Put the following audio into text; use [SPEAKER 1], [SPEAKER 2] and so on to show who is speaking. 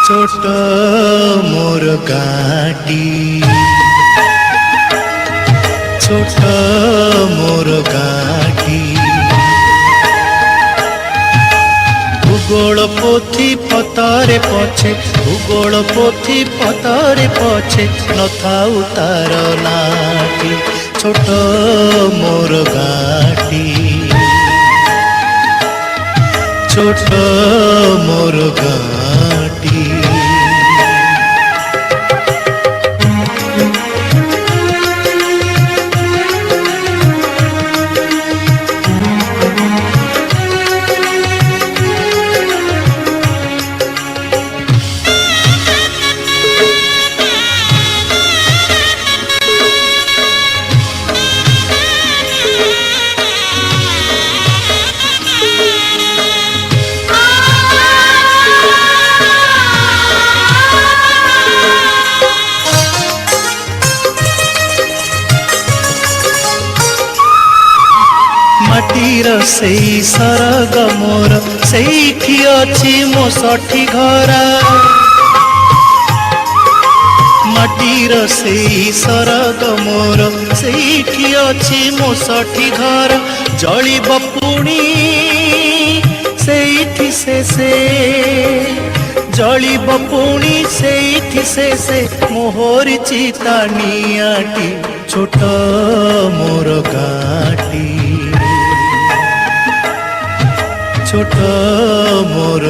[SPEAKER 1] ছোট মোর গাটি, ছোট মোর গাটি। ভূগোল পোথি পতরে পছে, ভূগোল পোথি পতরে পছে, নথাউ তার নাটি। ছোট মোর গাটি, ছোট মোর গাটি। माटीर सेई सरग मोर सेठी अछि मो सठी घरा, माटीर सेई सरग मोर सेठी अछि मो सठी घरा। जलिब पुणी सेठी से जलिब पुणी सेठी से मोहर चिता नियाटी। छोट मोर गाटी, ছোট মোর